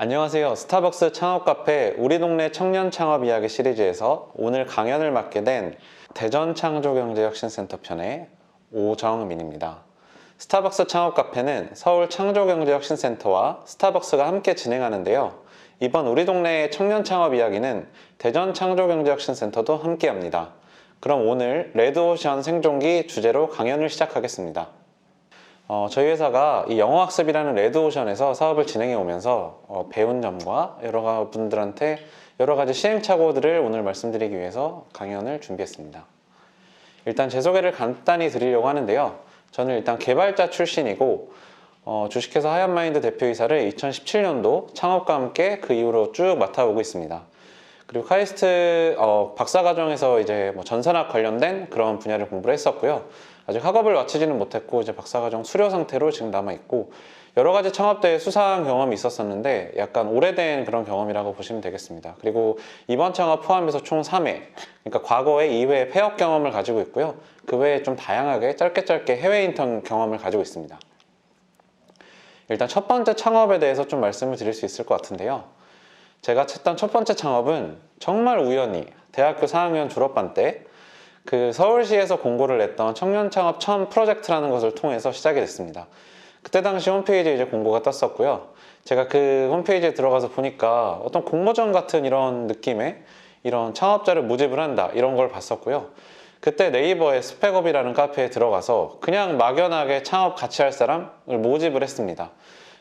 안녕하세요. 스타벅스 창업 카페 우리 동네 청년 창업 이야기 시리즈에서 오늘 강연을 맡게 된 대전 창조경제혁신센터 편의 오정민입니다. 스타벅스 창업 카페는 서울 창조경제혁신센터와 스타벅스가 함께 진행하는데요. 이번 우리 동네 청년 창업 이야기는 대전 창조경제혁신센터도 함께 합니다. 그럼 오늘 레드오션 생존기 주제로 강연을 시작하겠습니다. 저희 회사가 이 영어학습이라는 레드오션에서 사업을 진행해 오면서 배운 점과 여러 분들한테 여러 가지 시행착오들을 오늘 말씀드리기 위해서 강연을 준비했습니다. 일단 제 소개를 간단히 드리려고 하는데요. 저는 일단 개발자 출신이고 주식회사 하얀마인드 대표이사를 2017년도 창업과 함께 그 이후로 쭉 맡아오고 있습니다. 그리고 카이스트 박사과정에서 이제 전산학 관련된 그런 분야를 공부를 했었고요. 아직 학업을 마치지는 못했고 이제 박사과정 수료 상태로 지금 남아있고 여러 가지 창업대회 수상 경험이 있었었는데 약간 오래된 그런 경험이라고 보시면 되겠습니다. 그리고 이번 창업 포함해서 총 3회, 그러니까 과거에 2회 폐업 경험을 가지고 있고요. 그 외에 좀 다양하게 짧게 해외 인턴 경험을 가지고 있습니다. 일단 첫 번째 창업에 대해서 좀 말씀을 드릴 수 있을 것 같은데요. 제가 했던 첫 번째 창업은 정말 우연히 대학교 4학년 졸업반 때 그 서울시에서 공고를 냈던 청년 창업 처음 프로젝트라는 것을 통해서 시작이 됐습니다. 그때 당시 홈페이지에 이제 공고가 떴었고요. 제가 그 홈페이지에 들어가서 보니까 어떤 공모전 같은 이런 느낌의 이런 창업자를 모집을 한다 이런 걸 봤었고요. 그때 네이버의 스펙업이라는 카페에 들어가서 그냥 막연하게 창업 같이 할 사람을 모집을 했습니다.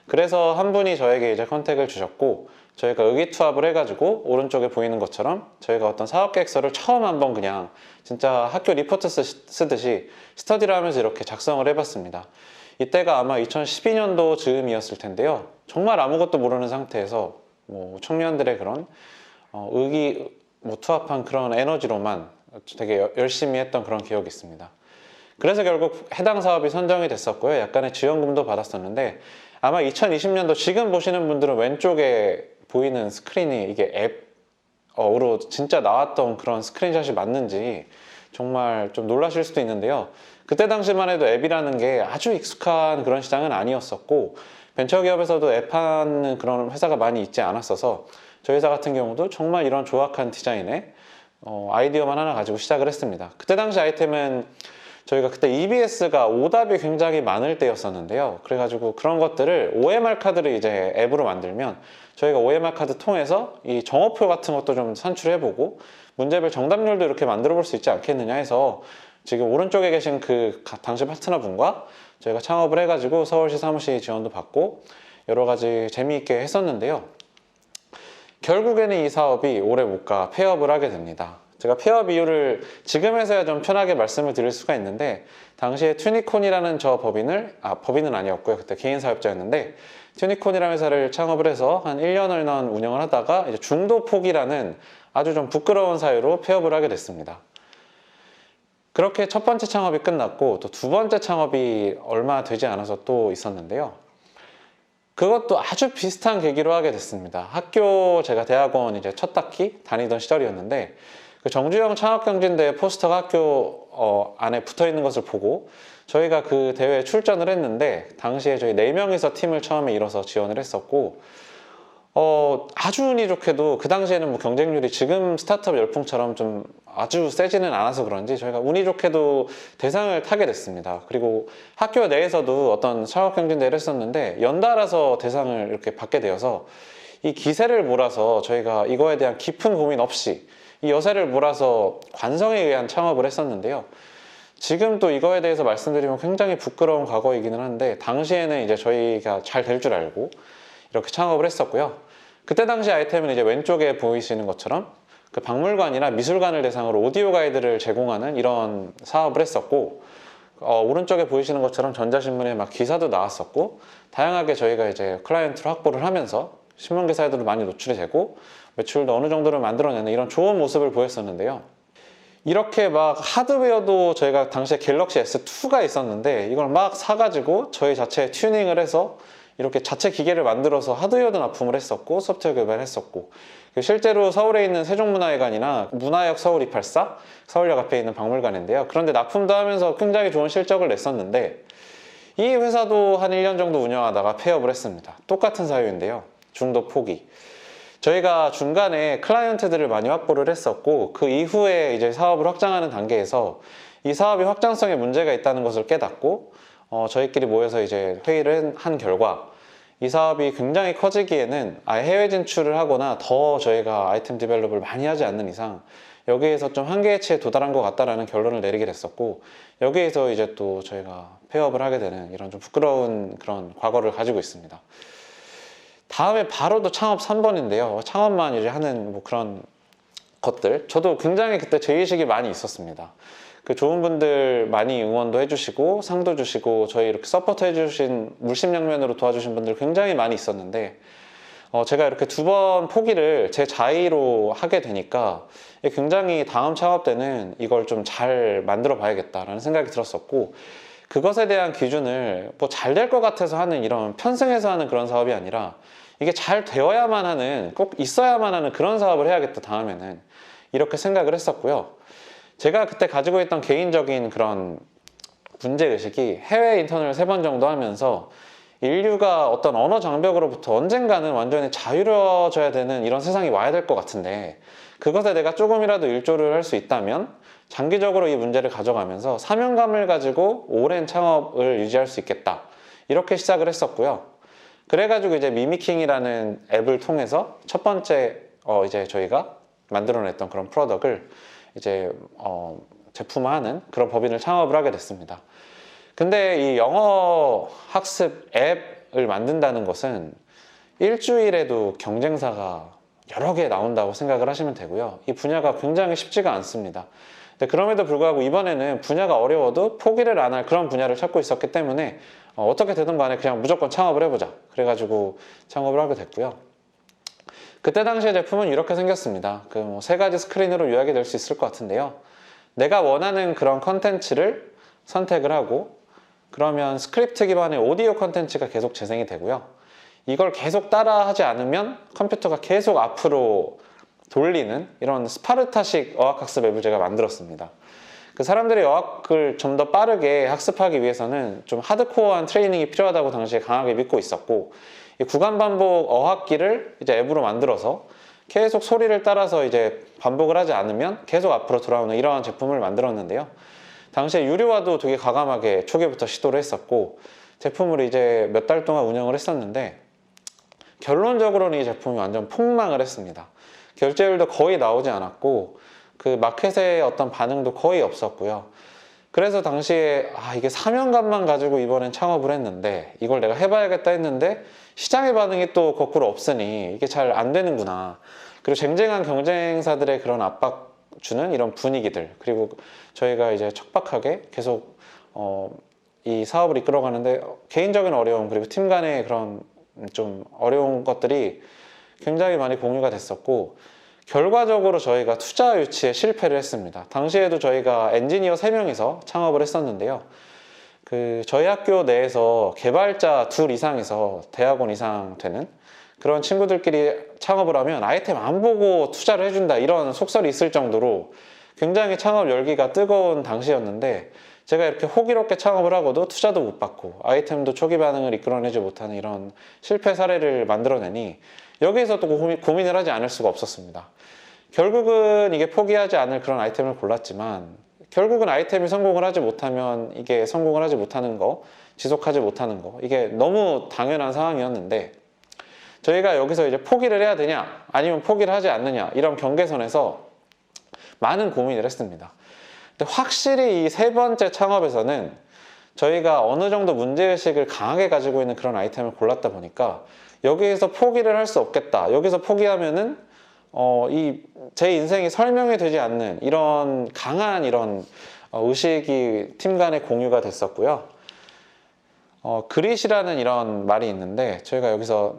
그래서 한 분이 저에게 이제 컨택을 주셨고 저희가 의기투합을 해가지고 오른쪽에 보이는 것처럼 저희가 어떤 사업계획서를 처음 한번 그냥 진짜 학교 리포트 쓰듯이 스터디를 하면서 이렇게 작성을 해봤습니다. 이때가 아마 2012년도 즈음이었을 텐데요. 정말 아무것도 모르는 상태에서 청년들의 그런 투합한 그런 에너지로만 되게 열심히 했던 그런 기억이 있습니다. 그래서 결국 해당 사업이 선정이 됐었고요. 약간의 지원금도 받았었는데 아마 2020년도 지금 보시는 분들은 왼쪽에 보이는 스크린이 이게 앱으로 진짜 나왔던 그런 스크린샷이 맞는지 정말 좀 놀라실 수도 있는데요. 그때 당시만 해도 앱이라는 게 아주 익숙한 그런 시장은 아니었었고 벤처기업에서도 앱 하는 그런 회사가 많이 있지 않았어서 저희 회사 같은 경우도 정말 이런 조악한 디자인의 아이디어만 하나 가지고 시작을 했습니다. 그때 당시 아이템은 저희가 그때 EBS가 오답이 굉장히 많을 때였었는데요. 그래가지고 그런 것들을 OMR 카드를 이제 앱으로 만들면 저희가 OMR 카드 통해서 이 정오표 같은 것도 좀 산출해보고 문제별 정답률도 이렇게 만들어 볼 수 있지 않겠느냐 해서 지금 오른쪽에 계신 그 당시 파트너분과 저희가 창업을 해가지고 서울시 사무실 지원도 받고 여러 가지 재미있게 했었는데요. 결국에는 이 사업이 오래 못 가 폐업을 하게 됩니다. 제가 폐업 이유를 지금에서야 좀 편하게 말씀을 드릴 수가 있는데 당시에 튜니콘이라는 저 법인은 아니었고요. 그때 개인 사업자였는데 튜니콘이라는 회사를 창업을 해서 한 1년을 운영을 하다가 이제 중도 포기라는 아주 좀 부끄러운 사유로 폐업을 하게 됐습니다. 그렇게 첫 번째 창업이 끝났고 또 두 번째 창업이 얼마 되지 않아서 또 있었는데요. 그것도 아주 비슷한 계기로 하게 됐습니다. 제가 대학원 이제 첫 학기 다니던 시절이었는데 그 정주영 창업경진대회 포스터가 학교 안에 붙어 있는 것을 보고 저희가 그 대회에 출전을 했는데 당시에 저희 4명이서 팀을 처음에 이뤄서 지원을 했었고 아주 운이 좋게도 그 당시에는 경쟁률이 지금 스타트업 열풍처럼 좀 아주 세지는 않아서 그런지 저희가 운이 좋게도 대상을 타게 됐습니다. 그리고 학교 내에서도 어떤 창업경진대회를 했었는데 연달아서 대상을 이렇게 받게 되어서 이 기세를 몰아서 저희가 이거에 대한 깊은 고민 없이 이 여세를 몰아서 관성에 의한 창업을 했었는데요. 지금 또 이거에 대해서 말씀드리면 굉장히 부끄러운 과거이기는 한데 당시에는 이제 저희가 잘 될 줄 알고 이렇게 창업을 했었고요. 그때 당시 아이템은 이제 왼쪽에 보이시는 것처럼 그 박물관이나 미술관을 대상으로 오디오 가이드를 제공하는 이런 사업을 했었고 오른쪽에 보이시는 것처럼 전자신문에 막 기사도 나왔었고 다양하게 저희가 이제 클라이언트를 확보를 하면서 신문 기사에도 많이 노출이 되고 매출도 어느 정도를 만들어내는 이런 좋은 모습을 보였었는데요. 이렇게 막 하드웨어도 저희가 당시에 갤럭시 S2가 있었는데 이걸 막 사가지고 저희 자체 튜닝을 해서 이렇게 자체 기계를 만들어서 하드웨어도 납품을 했었고 소프트웨어 개발을 했었고 실제로 서울에 있는 세종문화회관이나 문화역 서울 284 서울역 앞에 있는 박물관인데요. 그런데 납품도 하면서 굉장히 좋은 실적을 냈었는데 이 회사도 한 1년 정도 운영하다가 폐업을 했습니다. 똑같은 사유인데요. 중도 포기. 저희가 중간에 클라이언트들을 많이 확보를 했었고, 그 이후에 이제 사업을 확장하는 단계에서 이 사업이 확장성에 문제가 있다는 것을 깨닫고, 저희끼리 모여서 이제 회의를 한 결과, 이 사업이 굉장히 커지기에는 아예 해외 진출을 하거나 더 저희가 아이템 디벨롭을 많이 하지 않는 이상 여기에서 좀 한계치에 도달한 것 같다라는 결론을 내리게 됐었고, 여기에서 이제 또 저희가 폐업을 하게 되는 이런 좀 부끄러운 그런 과거를 가지고 있습니다. 다음에 바로 또 창업 3번인데요. 창업만 이제 하는 뭐 그런 것들. 저도 굉장히 그때 죄의식이 많이 있었습니다. 그 좋은 분들 많이 응원도 해주시고 상도 주시고 저희 이렇게 서포트 해주신 물심양면으로 도와주신 분들 굉장히 많이 있었는데, 제가 이렇게 2번 포기를 제 자의로 하게 되니까 굉장히 다음 창업 때는 이걸 좀 잘 만들어 봐야겠다라는 생각이 들었었고, 그것에 대한 기준을 뭐 잘 될 것 같아서 하는 이런 편승해서 하는 그런 사업이 아니라 이게 잘 되어야만 하는, 꼭 있어야만 하는 그런 사업을 해야겠다 다음에는, 이렇게 생각을 했었고요. 제가 그때 가지고 있던 개인적인 그런 문제의식이 해외 인턴을 3번 정도 하면서 인류가 어떤 언어 장벽으로부터 언젠가는 완전히 자유로워져야 되는 이런 세상이 와야 될 것 같은데, 그것에 내가 조금이라도 일조를 할 수 있다면 장기적으로 이 문제를 가져가면서 사명감을 가지고 오랜 창업을 유지할 수 있겠다, 이렇게 시작을 했었고요. 그래가지고 이제 미미킹이라는 앱을 통해서 첫 번째 이제 저희가 만들어냈던 그런 프로덕트를 이제 제품화하는 그런 법인을 창업을 하게 됐습니다. 근데 이 영어 학습 앱을 만든다는 것은 일주일에도 경쟁사가 여러 개 나온다고 생각을 하시면 되고요. 이 분야가 굉장히 쉽지가 않습니다. 근데 그럼에도 불구하고 이번에는 분야가 어려워도 포기를 안 할 그런 분야를 찾고 있었기 때문에 어떻게 되든 간에 그냥 무조건 창업을 해보자, 그래가지고 창업을 하게 됐고요. 그때 당시의 제품은 이렇게 생겼습니다. 그 뭐 3가지 스크린으로 요약이 될 수 있을 것 같은데요. 내가 원하는 그런 컨텐츠를 선택을 하고, 그러면 스크립트 기반의 오디오 컨텐츠가 계속 재생이 되고요. 이걸 계속 따라 하지 않으면 컴퓨터가 계속 앞으로 돌리는 이런 스파르타식 어학학습 앱을 제가 만들었습니다. 그 사람들이 어학을 좀 더 빠르게 학습하기 위해서는 좀 하드코어한 트레이닝이 필요하다고 당시에 강하게 믿고 있었고, 이 구간 반복 어학기를 이제 앱으로 만들어서 계속 소리를 따라서 이제 반복을 하지 않으면 계속 앞으로 돌아오는 이러한 제품을 만들었는데요. 당시에 유료화도 되게 과감하게 초기부터 시도를 했었고, 제품을 이제 몇 달 동안 운영을 했었는데, 결론적으로는 이 제품이 완전 폭망을 했습니다. 결제율도 거의 나오지 않았고, 그 마켓의 어떤 반응도 거의 없었고요. 그래서 당시에 이게 사명감만 가지고 이번엔 창업을 했는데, 이걸 내가 해봐야겠다 했는데 시장의 반응이 또 거꾸로 없으니 이게 잘 안 되는구나. 그리고 쟁쟁한 경쟁사들의 그런 압박 주는 이런 분위기들, 그리고 저희가 이제 척박하게 계속 이 사업을 이끌어가는데 개인적인 어려움, 그리고 팀 간의 그런 좀 어려운 것들이 굉장히 많이 공유가 됐었고, 결과적으로 저희가 투자 유치에 실패를 했습니다. 당시에도 저희가 엔지니어 3명이서 창업을 했었는데요. 그 저희 학교 내에서 개발자 2 이상에서 대학원 이상 되는 그런 친구들끼리 창업을 하면 아이템 안 보고 투자를 해준다, 이런 속설이 있을 정도로 굉장히 창업 열기가 뜨거운 당시였는데, 제가 이렇게 호기롭게 창업을 하고도 투자도 못 받고 아이템도 초기 반응을 이끌어내지 못하는 이런 실패 사례를 만들어내니 여기에서 또 고민을 하지 않을 수가 없었습니다. 결국은 이게 포기하지 않을 그런 아이템을 골랐지만, 결국은 아이템이 성공을 하지 못하면 이게 성공을 하지 못하는 거, 지속하지 못하는 거, 이게 너무 당연한 상황이었는데, 저희가 여기서 이제 포기를 해야 되냐 아니면 포기를 하지 않느냐, 이런 경계선에서 많은 고민을 했습니다. 근데 확실히 이 3번째 창업에서는 저희가 어느 정도 문제의식을 강하게 가지고 있는 그런 아이템을 골랐다 보니까 여기에서 포기를 할 수 없겠다, 여기서 포기하면은 제 인생이 설명이 되지 않는 이런 강한 이런 의식이 팀 간에 공유가 됐었고요. 그릿이라는 이런 말이 있는데, 저희가 여기서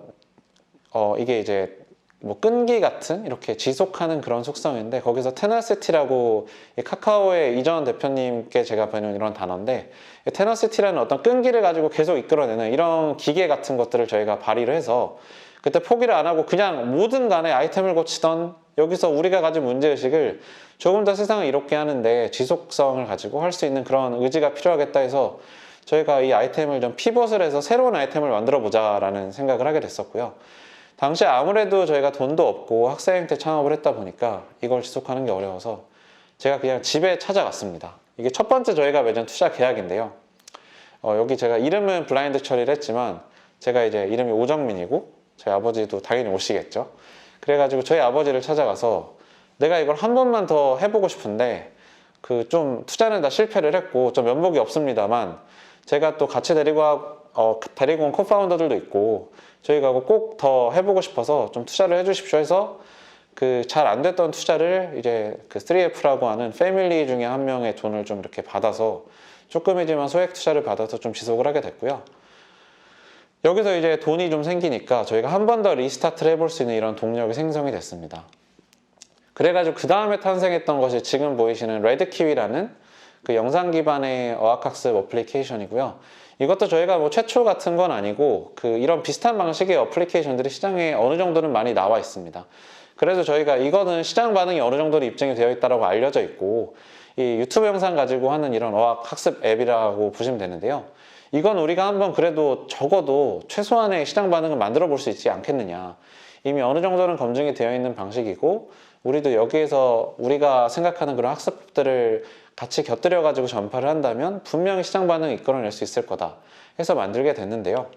이게 이제 뭐 끈기 같은 이렇게 지속하는 그런 속성인데, 거기서 테너시티라고 카카오의 이전 대표님께 제가 배운 이런 단어인데, 테너시티라는 어떤 끈기를 가지고 계속 이끌어내는 이런 기계 같은 것들을 저희가 발휘를 해서 그때 포기를 안 하고 그냥 뭐든 간에 아이템을 고치던, 여기서 우리가 가진 문제의식을 조금 더 세상을 이롭게 하는데 지속성을 가지고 할 수 있는 그런 의지가 필요하겠다 해서 저희가 이 아이템을 좀 피벗을 해서 새로운 아이템을 만들어 보자 라는 생각을 하게 됐었고요. 당시에 아무래도 저희가 돈도 없고 학생 때 창업을 했다 보니까 이걸 지속하는 게 어려워서 제가 그냥 집에 찾아갔습니다. 이게 첫 번째 저희가 맺은 투자 계약인데요. 여기 제가 이름은 블라인드 처리를 했지만 제가 이제 이름이 오정민이고 저희 아버지도 당연히 오시겠죠. 그래가지고 저희 아버지를 찾아가서 내가 이걸 한 번만 더 해보고 싶은데 그 좀 투자는 다 실패를 했고 좀 면목이 없습니다만 제가 또 같이 데리고 온 코파운더들도 있고 저희가 꼭 더 해보고 싶어서 좀 투자를 해주십시오 해서 그 잘 안 됐던 투자를 이제 그 3F라고 하는 패밀리 중에 한 명의 돈을 좀 이렇게 받아서 조금이지만 소액 투자를 받아서 좀 지속을 하게 됐고요. 여기서 이제 돈이 좀 생기니까 저희가 한 번 더 리스타트를 해볼 수 있는 이런 동력이 생성이 됐습니다. 그래가지고 그 다음에 탄생했던 것이 지금 보이시는 레드키위라는 그 영상 기반의 어학학습 어플리케이션이고요. 이것도 저희가 뭐 최초 같은 건 아니고 그 이런 비슷한 방식의 어플리케이션들이 시장에 어느 정도는 많이 나와 있습니다. 그래서 저희가 이거는 시장 반응이 어느 정도로 입증이 되어 있다고 알려져 있고 이 유튜브 영상 가지고 하는 이런 어학학습 앱이라고 보시면 되는데요. 이건 우리가 한번 그래도 적어도 최소한의 시장 반응을 만들어 볼 수 있지 않겠느냐. 이미 어느 정도는 검증이 되어 있는 방식이고 우리도 여기에서 우리가 생각하는 그런 학습들을 같이 곁들여 가지고 전파를 한다면 분명히 시장 반응을 이끌어낼 수 있을 거다 해서 만들게 됐는데요.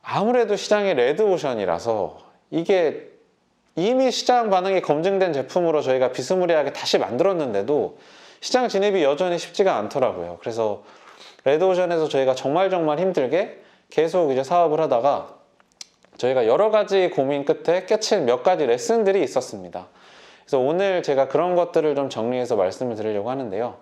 아무래도 시장이 레드오션이라서 이게 이미 시장 반응이 검증된 제품으로 저희가 비스무리하게 다시 만들었는데도 시장 진입이 여전히 쉽지가 않더라고요. 그래서 레드오션에서 저희가 정말 힘들게 계속 이제 사업을 하다가 저희가 여러 가지 고민 끝에 깨친 몇 가지 레슨들이 있었습니다. 그래서 오늘 제가 그런 것들을 좀 정리해서 말씀을 드리려고 하는데요.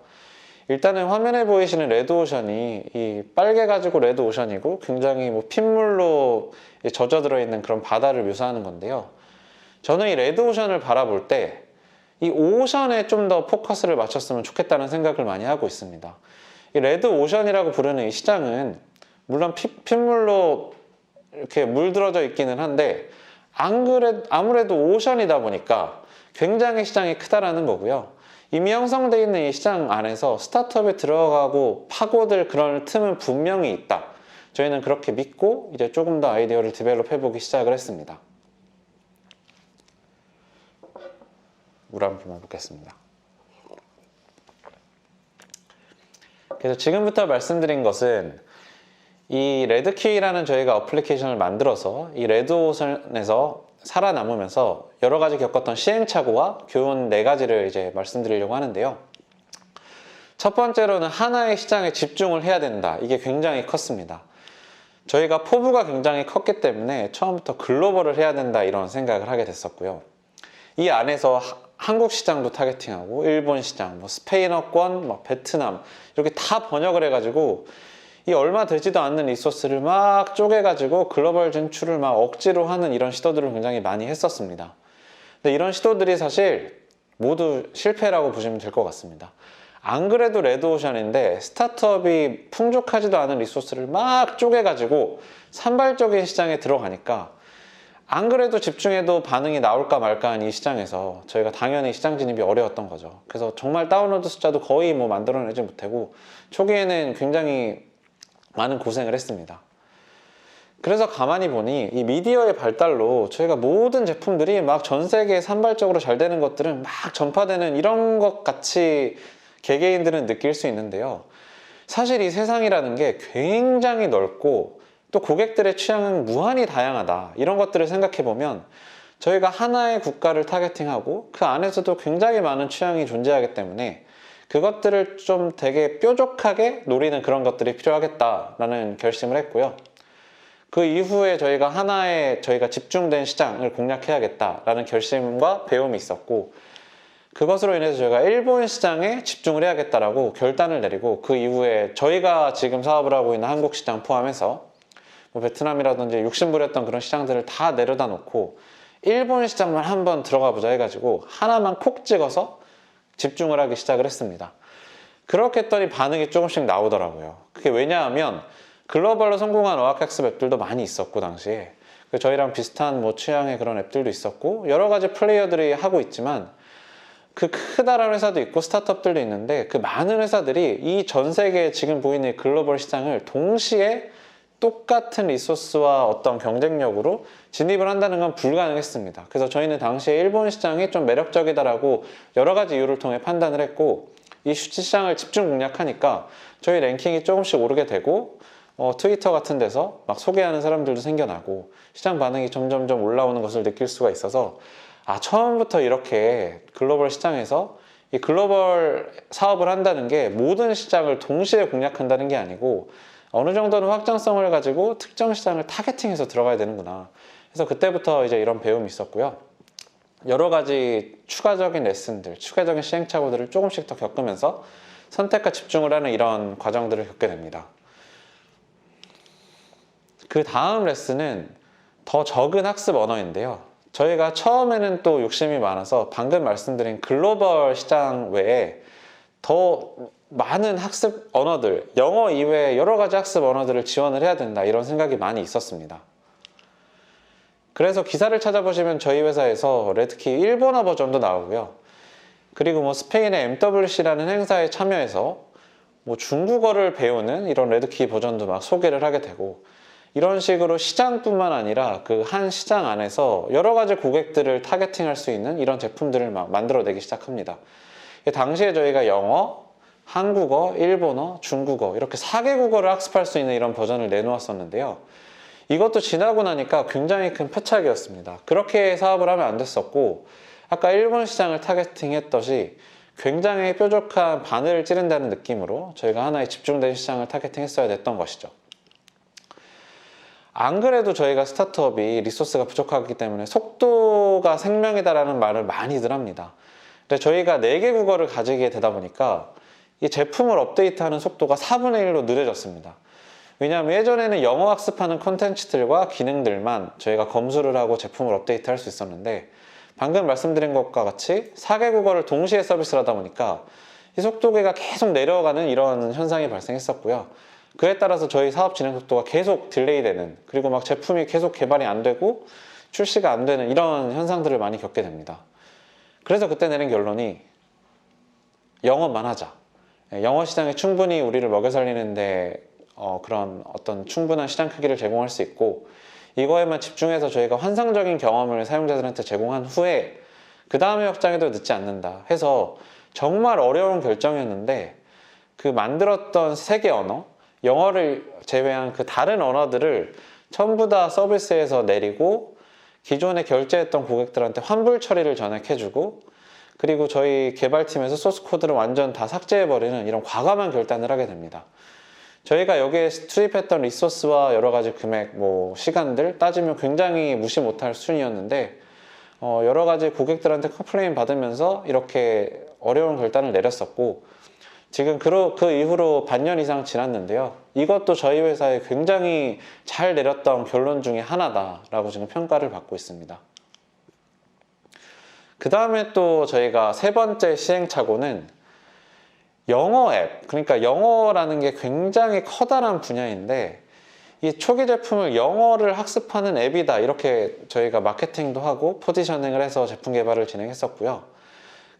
일단은 화면에 보이시는 레드오션이 이 빨개 가지고 레드오션이고 굉장히 뭐 핏물로 젖어 들어있는 그런 바다를 묘사하는 건데요. 저는 이 레드오션을 바라볼 때 이 오션에 좀 더 포커스를 맞췄으면 좋겠다는 생각을 많이 하고 있습니다. 이 레드오션이라고 부르는 이 시장은 물론 핏물로 이렇게 물들어져 있기는 한데 아무래도 오션이다 보니까 굉장히 시장이 크다라는 거고요. 이미 형성되어 있는 이 시장 안에서 스타트업에 들어가고 파고들 그런 틈은 분명히 있다. 저희는 그렇게 믿고 이제 조금 더 아이디어를 디벨롭 해보기 시작을 했습니다. 물 한 번 먹겠습니다. 그래서 지금부터 말씀드린 것은 이 레드키위라는 저희가 어플리케이션을 만들어서 이 레드오션에서 살아남으면서 여러 가지 겪었던 시행착오와 교훈 4가지를 이제 말씀드리려고 하는데요. 첫 번째로는 하나의 시장에 집중을 해야 된다. 이게 굉장히 컸습니다. 저희가 포부가 굉장히 컸기 때문에 처음부터 글로벌을 해야 된다 이런 생각을 하게 됐었고요. 이 안에서 한국 시장도 타겟팅하고 일본 시장, 뭐 스페인어권, 뭐 베트남 이렇게 다 번역을 해가지고 이 얼마 되지도 않는 리소스를 막 쪼개가지고 글로벌 진출을 막 억지로 하는 이런 시도들을 굉장히 많이 했었습니다. 근데 이런 시도들이 사실 모두 실패라고 보시면 될 것 같습니다. 안 그래도 레드오션인데 스타트업이 풍족하지도 않은 리소스를 막 쪼개가지고 산발적인 시장에 들어가니까 안 그래도 집중해도 반응이 나올까 말까 한 이 시장에서 저희가 당연히 시장 진입이 어려웠던 거죠. 그래서 정말 다운로드 숫자도 거의 뭐 만들어내지 못하고 초기에는 굉장히 많은 고생을 했습니다. 그래서 가만히 보니 이 미디어의 발달로 저희가 모든 제품들이 막 전 세계에 산발적으로 잘 되는 것들은 막 전파되는 이런 것 같이 개개인들은 느낄 수 있는데요. 사실 이 세상이라는 게 굉장히 넓고 또 고객들의 취향은 무한히 다양하다. 이런 것들을 생각해 보면 저희가 하나의 국가를 타겟팅하고 그 안에서도 굉장히 많은 취향이 존재하기 때문에 그것들을 좀 되게 뾰족하게 노리는 그런 것들이 필요하겠다라는 결심을 했고요. 그 이후에 저희가 집중된 시장을 공략해야겠다라는 결심과 배움이 있었고 그것으로 인해서 저희가 일본 시장에 집중을 해야겠다라고 결단을 내리고 그 이후에 저희가 지금 사업을 하고 있는 한국 시장 포함해서 뭐 베트남이라든지 욕심부렸던 그런 시장들을 다 내려다 놓고 일본 시장만 한번 들어가 보자 해가지고 하나만 콕 찍어서 집중을 하기 시작을 했습니다. 그렇게 했더니 반응이 조금씩 나오더라고요. 그게 왜냐하면 글로벌로 성공한 어학학습 앱들도 많이 있었고 당시에 저희랑 비슷한 뭐 취향의 그런 앱들도 있었고 여러 가지 플레이어들이 하고 있지만 그 크다란 회사도 있고 스타트업들도 있는데 그 많은 회사들이 이 전 세계에 지금 보이는 글로벌 시장을 동시에 똑같은 리소스와 어떤 경쟁력으로 진입을 한다는 건 불가능했습니다. 그래서 저희는 당시에 일본 시장이 좀 매력적이다라고 여러 가지 이유를 통해 판단을 했고, 이 시장을 집중 공략하니까 저희 랭킹이 조금씩 오르게 되고, 트위터 같은 데서 막 소개하는 사람들도 생겨나고 시장 반응이 점점점 올라오는 것을 느낄 수가 있어서, 처음부터 이렇게 글로벌 시장에서 이 글로벌 사업을 한다는 게 모든 시장을 동시에 공략한다는 게 아니고 어느 정도는 확장성을 가지고 특정 시장을 타겟팅해서 들어가야 되는구나. 그래서 그때부터 이제 이런 배움이 있었고요. 여러 가지 추가적인 레슨들, 추가적인 시행착오들을 조금씩 더 겪으면서 선택과 집중을 하는 이런 과정들을 겪게 됩니다. 그 다음 레슨은 더 적은 학습 언어인데요. 저희가 처음에는 또 욕심이 많아서 방금 말씀드린 글로벌 시장 외에 더 많은 학습 언어들, 영어 이외에 여러 가지 학습 언어들을 지원을 해야 된다, 이런 생각이 많이 있었습니다. 그래서 기사를 찾아보시면 저희 회사에서 레드키 일본어 버전도 나오고요. 그리고 스페인의 MWC라는 행사에 참여해서 중국어를 배우는 이런 레드키 버전도 막 소개를 하게 되고, 이런 식으로 시장뿐만 아니라 그 한 시장 안에서 여러 가지 고객들을 타겟팅할 수 있는 이런 제품들을 막 만들어내기 시작합니다. 당시에 저희가 영어, 한국어, 일본어, 중국어 이렇게 4개국어를 학습할 수 있는 이런 버전을 내놓았었는데요. 이것도 지나고 나니까 굉장히 큰 패착이었습니다. 그렇게 사업을 하면 안 됐었고, 아까 일본 시장을 타겟팅했듯이 굉장히 뾰족한 바늘을 찌른다는 느낌으로 저희가 하나의 집중된 시장을 타겟팅했어야 됐던 것이죠. 안 그래도 저희가 스타트업이 리소스가 부족하기 때문에 속도가 생명이다라는 말을 많이들 합니다. 근데 저희가 4개 국어를 가지게 되다 보니까 이 제품을 업데이트하는 속도가 4분의 1로 느려졌습니다. 왜냐하면 예전에는 영어 학습하는 콘텐츠들과 기능들만 저희가 검수를 하고 제품을 업데이트할 수 있었는데, 방금 말씀드린 것과 같이 4개 국어를 동시에 서비스를 하다 보니까 이 속도계가 계속 내려가는 이런 현상이 발생했었고요. 그에 따라서 저희 사업 진행 속도가 계속 딜레이 되는, 그리고 막 제품이 계속 개발이 안 되고 출시가 안 되는 이런 현상들을 많이 겪게 됩니다. 그래서 그때 내린 결론이 영어만 하자. 영어 시장에 충분히 우리를 먹여 살리는데 그런 어떤 충분한 시장 크기를 제공할 수 있고, 이거에만 집중해서 저희가 환상적인 경험을 사용자들한테 제공한 후에 그 다음에 확장해도 늦지 않는다 해서, 정말 어려운 결정이었는데 그 만들었던 3개 언어, 영어를 제외한 그 다른 언어들을 전부 다 서비스에서 내리고 기존에 결제했던 고객들한테 환불 처리를 전액해주고, 그리고 저희 개발팀에서 소스 코드를 완전 다 삭제해버리는 이런 과감한 결단을 하게 됩니다. 저희가 여기에 투입했던 리소스와 여러 가지 금액, 시간들 따지면 굉장히 무시 못할 수준이었는데, 여러 가지 고객들한테 컴플레인 받으면서 이렇게 어려운 결단을 내렸었고, 지금 그 이후로 반년 이상 지났는데요. 이것도 저희 회사에 굉장히 잘 내렸던 결론 중에 하나다라고 지금 평가를 받고 있습니다. 그 다음에 또 저희가 3번째 시행착오는 영어 앱, 그러니까 영어라는 게 굉장히 커다란 분야인데, 이 초기 제품을 영어를 학습하는 앱이다, 이렇게 저희가 마케팅도 하고 포지셔닝을 해서 제품 개발을 진행했었고요.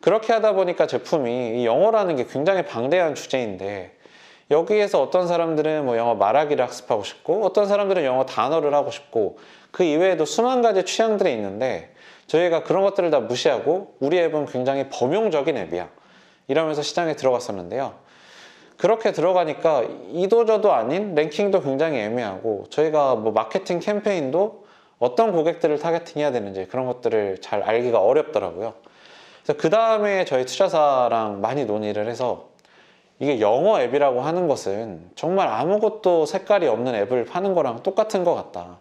그렇게 하다 보니까 제품이 이 영어라는 게 굉장히 방대한 주제인데, 여기에서 어떤 사람들은 영어 말하기를 학습하고 싶고, 어떤 사람들은 영어 단어를 하고 싶고, 그 이외에도 수만 가지 취향들이 있는데 저희가 그런 것들을 다 무시하고 우리 앱은 굉장히 범용적인 앱이야, 이러면서 시장에 들어갔었는데요. 그렇게 들어가니까 이도저도 아닌 랭킹도 굉장히 애매하고, 저희가 마케팅 캠페인도 어떤 고객들을 타겟팅해야 되는지 그런 것들을 잘 알기가 어렵더라고요. 그래서 그 다음에 저희 투자사랑 많이 논의를 해서, 이게 영어 앱이라고 하는 것은 정말 아무것도 색깔이 없는 앱을 파는 거랑 똑같은 것 같다.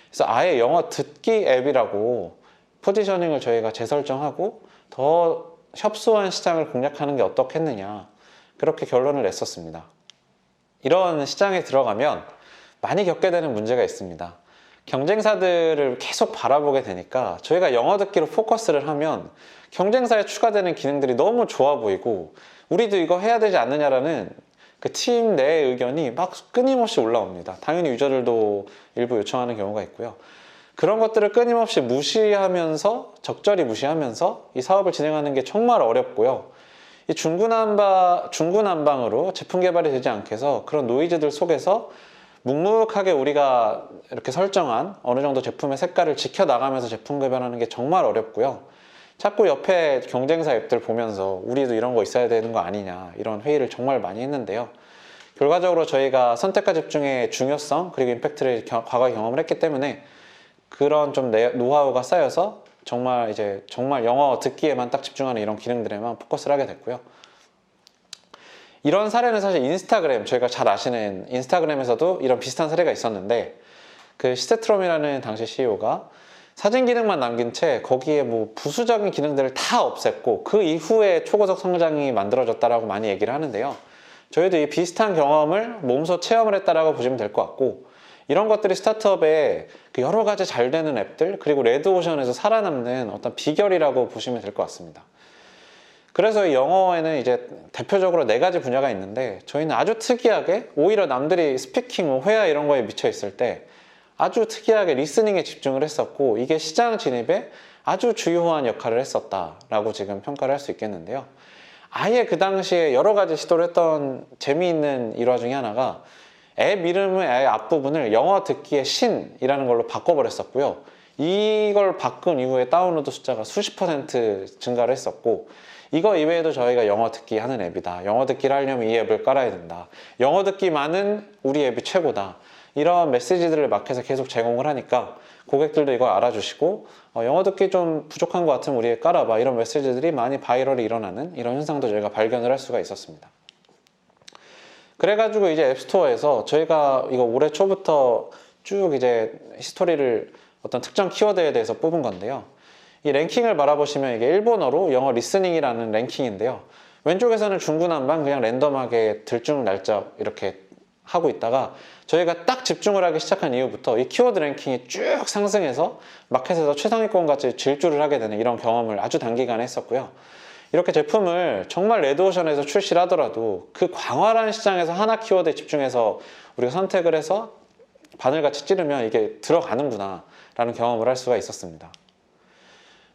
그래서 아예 영어 듣기 앱이라고 포지셔닝을 저희가 재설정하고 더 협소한 시장을 공략하는 게 어떻겠느냐, 그렇게 결론을 냈었습니다. 이런 시장에 들어가면 많이 겪게 되는 문제가 있습니다. 경쟁사들을 계속 바라보게 되니까 저희가 영어 듣기로 포커스를 하면 경쟁사에 추가되는 기능들이 너무 좋아 보이고, 우리도 이거 해야 되지 않느냐라는 그 팀 내의 의견이 막 끊임없이 올라옵니다. 당연히 유저들도 일부 요청하는 경우가 있고요. 그런 것들을 끊임없이 무시하면서, 적절히 무시하면서 이 사업을 진행하는 게 정말 어렵고요. 이 중구난방으로 제품 개발이 되지 않게 해서 그런 노이즈들 속에서 묵묵하게 우리가 이렇게 설정한 어느 정도 제품의 색깔을 지켜나가면서 제품 개발하는 게 정말 어렵고요. 자꾸 옆에 경쟁사 앱들 보면서 우리도 이런 거 있어야 되는 거 아니냐 이런 회의를 정말 많이 했는데요. 결과적으로 저희가 선택과 집중의 중요성 그리고 임팩트를 과거에 경험을 했기 때문에 그런 좀 노하우가 쌓여서 정말 영어 듣기에만 딱 집중하는 이런 기능들에만 포커스를 하게 됐고요. 이런 사례는 사실 인스타그램, 저희가 잘 아시는 인스타그램에서도 이런 비슷한 사례가 있었는데, 그 시세트롬이라는 당시 CEO가 사진 기능만 남긴 채 거기에 뭐 부수적인 기능들을 다 없앴고 그 이후에 초고속 성장이 만들어졌다라고 많이 얘기를 하는데요. 저희도 이 비슷한 경험을 몸소 체험을 했다라고 보시면 될 것 같고, 이런 것들이 스타트업의 그 여러 가지 잘 되는 앱들 그리고 레드오션에서 살아남는 어떤 비결이라고 보시면 될 것 같습니다. 그래서 이 영어에는 이제 대표적으로 4가지 분야가 있는데, 저희는 아주 특이하게 오히려 남들이 스피킹, 회화 이런 거에 미쳐 있을 때 아주 특이하게 리스닝에 집중을 했었고, 이게 시장 진입에 아주 주요한 역할을 했었다라고 지금 평가를 할 수 있겠는데요. 아예 그 당시에 여러 가지 시도를 했던 재미있는 일화 중에 하나가 앱 이름의 아예 앞부분을 영어 듣기의 신이라는 걸로 바꿔버렸었고요. 이걸 바꾼 이후에 다운로드 숫자가 수십 % 증가를 했었고, 이거 이외에도 저희가 영어 듣기 하는 앱이다. 영어 듣기를 하려면 이 앱을 깔아야 된다. 영어 듣기만은 우리 앱이 최고다. 이런 메시지들을 마켓에 계속 제공을 하니까 고객들도 이걸 알아주시고, 영어 듣기 좀 부족한 것 같으면 우리 앱 깔아봐. 이런 메시지들이 많이 바이럴이 일어나는 이런 현상도 저희가 발견을 할 수가 있었습니다. 그래가지고 이제 앱스토어에서 저희가 이거 올해 초부터 쭉 이제 히스토리를 어떤 특정 키워드에 대해서 뽑은 건데요. 이 랭킹을 바라보시면 이게 일본어로 영어 리스닝이라는 랭킹인데요. 왼쪽에서는 중구난방 그냥 랜덤하게 들쭉날짝 이렇게 하고 있다가 저희가 딱 집중을 하기 시작한 이후부터 이 키워드 랭킹이 쭉 상승해서 마켓에서 최상위권까지 질주를 하게 되는 이런 경험을 아주 단기간에 했었고요. 이렇게 제품을 정말 레드오션에서 출시를 하더라도 그 광활한 시장에서 하나 키워드에 집중해서 우리가 선택을 해서 바늘같이 찌르면 이게 들어가는구나 라는 경험을 할 수가 있었습니다.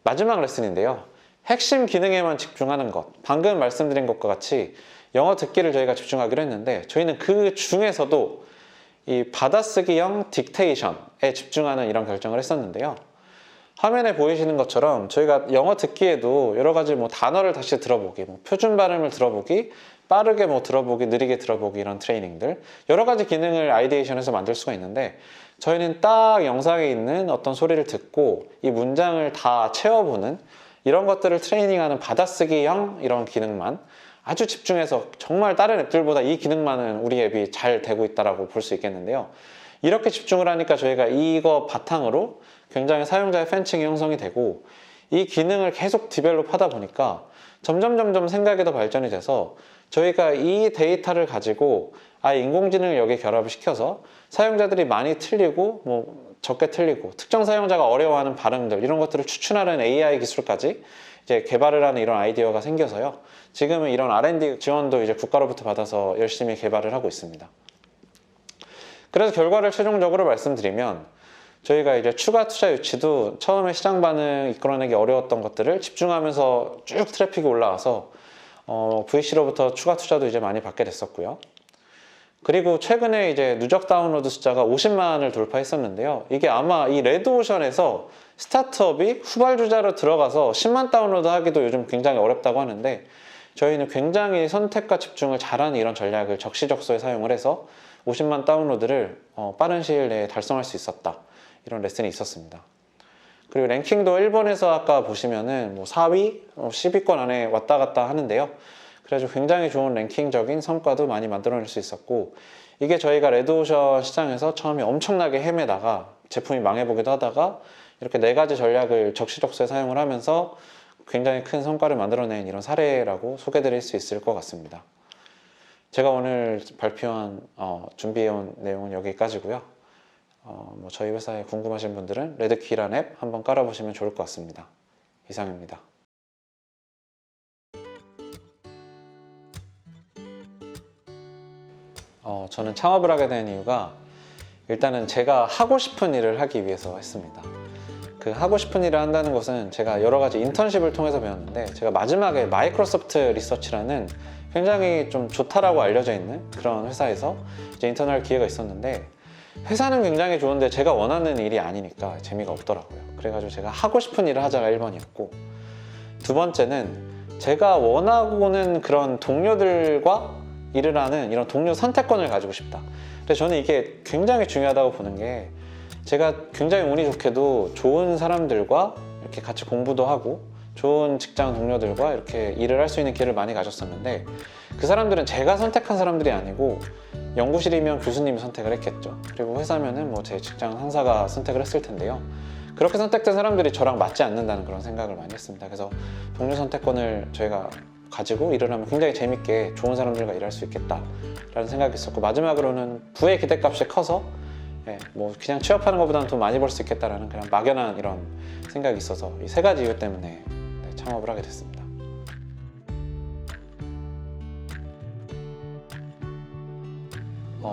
마지막 레슨인데요. 핵심 기능에만 집중하는 것, 방금 말씀드린 것과 같이 영어 듣기를 저희가 집중하기로 했는데, 저희는 그 중에서도 이 받아쓰기형 딕테이션에 집중하는 이런 결정을 했었는데요. 화면에 보이시는 것처럼 저희가 영어 듣기에도 여러 가지 뭐 단어를 다시 들어보기, 뭐 표준 발음을 들어보기, 빠르게 뭐 들어보기, 느리게 들어보기 이런 트레이닝들, 여러 가지 기능을 아이디에이션해서 만들 수가 있는데, 저희는 딱 영상에 있는 어떤 소리를 듣고 이 문장을 다 채워보는 이런 것들을 트레이닝하는 받아쓰기형 이런 기능만 아주 집중해서 정말 다른 앱들보다 이 기능만은 우리 앱이 잘 되고 있다고 볼 수 있겠는데요. 이렇게 집중을 하니까 저희가 이거 바탕으로 굉장히 사용자의 팬층이 형성이 되고, 이 기능을 계속 디벨롭 하다 보니까 점점 생각이 더 발전이 돼서 저희가 이 데이터를 가지고 인공지능을 여기에 결합을 시켜서 사용자들이 많이 틀리고 뭐 적게 틀리고 특정 사용자가 어려워하는 발음들 이런 것들을 추출하는 AI 기술까지 이제 개발을 하는 이런 아이디어가 생겨서요. 지금은 이런 R&D 지원도 이제 국가로부터 받아서 열심히 개발을 하고 있습니다. 그래서 결과를 최종적으로 말씀드리면, 저희가 이제 추가 투자 유치도 처음에 시장 반응 이끌어내기 어려웠던 것들을 집중하면서 쭉 트래픽이 올라와서 VC로부터 추가 투자도 이제 많이 받게 됐었고요. 그리고 최근에 이제 누적 다운로드 숫자가 50만을 돌파했었는데요. 이게 아마 이 레드오션에서 스타트업이 후발주자로 들어가서 10만 다운로드 하기도 요즘 굉장히 어렵다고 하는데, 저희는 굉장히 선택과 집중을 잘하는 이런 전략을 적시적소에 사용을 해서 50만 다운로드를 빠른 시일 내에 달성할 수 있었다. 이런 레슨이 있었습니다. 그리고 랭킹도 일본에서 아까 보시면은 뭐 4위, 10위권 안에 왔다 갔다 하는데요. 그래서 굉장히 좋은 랭킹적인 성과도 많이 만들어낼 수 있었고, 이게 저희가 레드오션 시장에서 처음에 엄청나게 헤매다가 제품이 망해보기도 하다가 이렇게 4가지 전략을 적시적소에 사용을 하면서 굉장히 큰 성과를 만들어낸 이런 사례라고 소개드릴 수 있을 것 같습니다. 제가 오늘 발표한 준비해온 내용은 여기까지고요. 뭐 저희 회사에 궁금하신 분들은 레드키란 앱 한번 깔아보시면 좋을 것 같습니다. 이상입니다. 저는 창업을 하게 된 이유가, 일단은 제가 하고 싶은 일을 하기 위해서 했습니다. 그 하고 싶은 일을 한다는 것은 제가 여러 가지 인턴십을 통해서 배웠는데, 제가 마지막에 마이크로소프트 리서치라는 굉장히 좀 좋다라고 알려져 있는 그런 회사에서 이제 인턴할 기회가 있었는데, 회사는 굉장히 좋은데 제가 원하는 일이 아니니까 재미가 없더라고요. 그래가지고 제가 하고 싶은 일을 하자가 1번이었고, 두 번째는 제가 원하고는 그런 동료들과 일을 하는 이런 동료 선택권을 가지고 싶다. 그래서 저는 이게 굉장히 중요하다고 보는 게, 제가 굉장히 운이 좋게도 좋은 사람들과 이렇게 같이 공부도 하고 좋은 직장 동료들과 이렇게 일을 할 수 있는 기회를 많이 가졌었는데, 그 사람들은 제가 선택한 사람들이 아니고 연구실이면 교수님이 선택을 했겠죠. 그리고 회사면은 뭐 제 직장 상사가 선택을 했을 텐데요. 그렇게 선택된 사람들이 저랑 맞지 않는다는 그런 생각을 많이 했습니다. 그래서 동료 선택권을 저희가 가지고 일을 하면 굉장히 재밌게 좋은 사람들과 일할 수 있겠다라는 생각이 있었고, 마지막으로는 부의 기대값이 커서 뭐 그냥 취업하는 것보다는 돈 많이 벌 수 있겠다라는 그냥 막연한 이런 생각이 있어서 이 세 가지 이유 때문에 창업을 하게 됐습니다.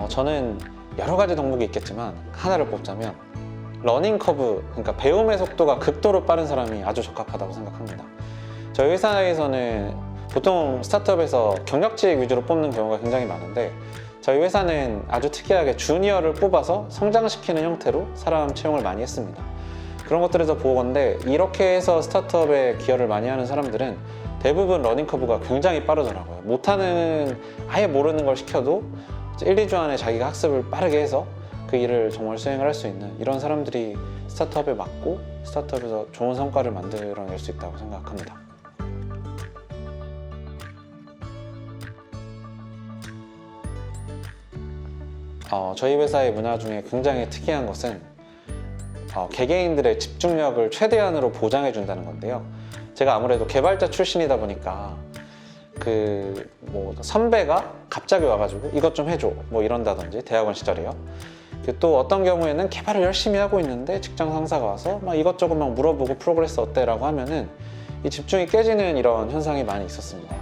저는 여러 가지 덕목이 있겠지만 하나를 뽑자면 러닝 커브, 그러니까 배움의 속도가 극도로 빠른 사람이 아주 적합하다고 생각합니다. 저희 회사에서는 보통 스타트업에서 경력직 위주로 뽑는 경우가 굉장히 많은데, 저희 회사는 아주 특이하게 주니어를 뽑아서 성장시키는 형태로 사람 채용을 많이 했습니다. 그런 것들에서 보건데, 이렇게 해서 스타트업에 기여를 많이 하는 사람들은 대부분 러닝 커브가 굉장히 빠르더라고요. 못하는, 아예 모르는 걸 시켜도 1, 2주 안에 자기가 학습을 빠르게 해서 그 일을 정말 수행을 할 수 있는 이런 사람들이 스타트업에 맞고 스타트업에서 좋은 성과를 만들어낼 수 있다고 생각합니다. 저희 회사의 문화 중에 굉장히 특이한 것은 개개인들의 집중력을 최대한으로 보장해 준다는 건데요. 제가 아무래도 개발자 출신이다 보니까 뭐 선배가 갑자기 와가지고 이것 좀 해줘 뭐 이런다든지, 대학원 시절에요. 또 어떤 경우에는 개발을 열심히 하고 있는데 직장 상사가 와서 막 이것저것 막 물어보고 프로그레스 어때? 라고 하면은 이 집중이 깨지는 이런 현상이 많이 있었습니다.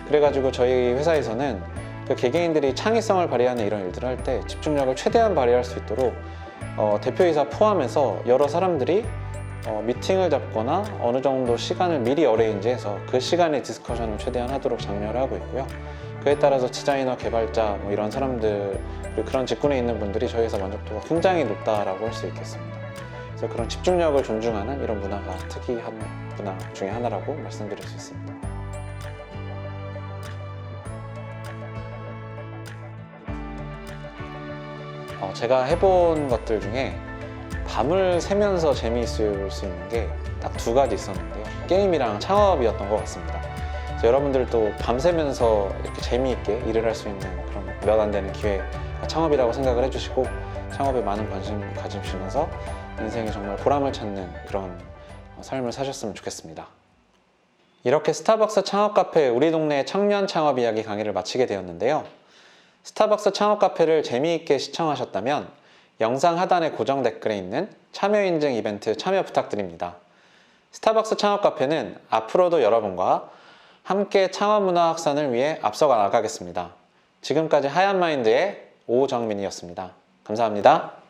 그래가지고 저희 회사에서는 그 개개인들이 창의성을 발휘하는 이런 일들을 할 때 집중력을 최대한 발휘할 수 있도록 대표이사 포함해서 여러 사람들이 미팅을 잡거나 어느 정도 시간을 미리 어레인지해서 그 시간에 디스커션을 최대한 하도록 장려를 하고 있고요. 그에 따라서 디자이너, 개발자 뭐 이런 사람들, 그리고 그런 직군에 있는 분들이 저희 회사 만족도가 굉장히 높다라고 할 수 있겠습니다. 그래서 그런 집중력을 존중하는 이런 문화가 특이한 문화 중에 하나라고 말씀드릴 수 있습니다. 제가 해본 것들 중에 밤을 새면서 재미있을 수 있는 게 딱 두 가지 있었는데요. 게임이랑 창업이었던 것 같습니다. 그래서 여러분들도 밤새면서 이렇게 재미있게 일을 할 수 있는 그런 몇 안 되는 기회가 창업이라고 생각을 해주시고, 창업에 많은 관심 가지시면서 인생에 정말 보람을 찾는 그런 삶을 사셨으면 좋겠습니다. 이렇게 스타벅스 창업 카페 우리 동네 청년 창업 이야기 강의를 마치게 되었는데요. 스타벅스 창업 카페를 재미있게 시청하셨다면 영상 하단의 고정 댓글에 있는 참여 인증 이벤트 참여 부탁드립니다. 스타벅스 창업 카페는 앞으로도 여러분과 함께 창업 문화 확산을 위해 앞서가 나가겠습니다. 지금까지 하얀마인드의 오정민이었습니다. 감사합니다.